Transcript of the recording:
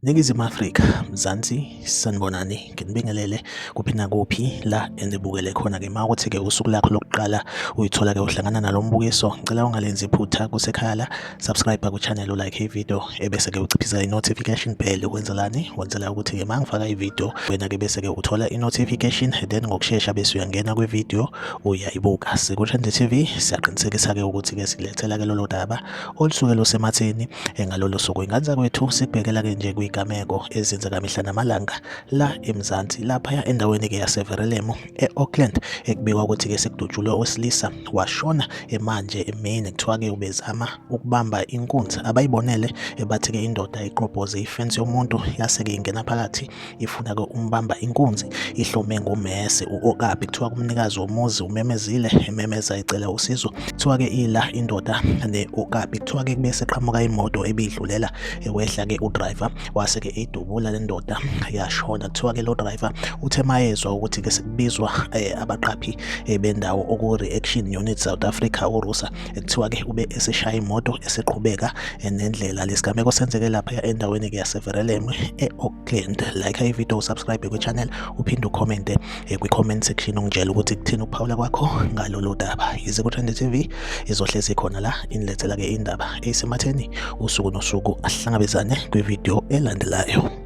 Ningizimu Afrika, Mzansi, sanibonani, nginibingelele kuphi nakuphi la enibukele khona-ke. Uma ukuthi-ke usuku lakho lokuqala uyithola-ke uhlangana nalo mbukiso, ngicela ungalenzi iphutha kusekhaya la, subscribe ku-channel, ulike ividiyo, ebese-ke uciphisa i-notification bell. Ukwenzelani? Wenzela ukuthi-ke uma ngifaka ividiyo wena-ke bese-ke uthola i-notification, then ngokushesha bese uyangena kwividiyo uyayibuka. SikuTrend TV siyaqinisekisa-ke ukuthi-ke sikulethela-ke lolo daba olusuke lusematheni ngalolo suku. Inganza kwethu sikubhekela-ke nje igameko ezenzeka mihla namalanga la eMzansi laphaya endaweni-ke yaseVerulam e-Auckland, ekubikwa ukuthi-ke sekudutshulwe owesilisa washona manje emini. Kuthiwa-ke ubezama ukubamba inkunzi, abayibonele bathi-ke indoda iqobhoze ifensi yomuntu, yase-ke ingena phakathi ifuna-ke umbamba inkunzi, ihlome ngumese. U-Okapi kuthiwa kumnikazi womuzi umemezile, ememeza icela usizo. Kuthiwa-ke ila indoda ne-Okapi, kuthiwa-ke kube seqhamuka imoto ebidlulela, wehla-ke udriver wase-ke idubula le ndoda yashona. Kuthiwa-ke lo driver uthe mayezwa ukuthi-ke sekubizwa abaqaphi bendawo oku-Reaction Unit South Africa, uRUSA, kuthiwa-ke ube eseshaya imoto eseqhubeka nendlela. Lesigameko senzeke lapha endaweni-ke yaseVerulam e-Auckland. Like ividiyo, usubscribe kwi-channel, uphinde ucommente kwi-comment section ungitshela ukuthi kuthini ukuphawula kwakho ngalolu daba. SikuTrend TV izohlezi khona la inilethela-ke indaba eyisematheni usuku nosuku. Asihlangabezane kwividiyo elandelayo.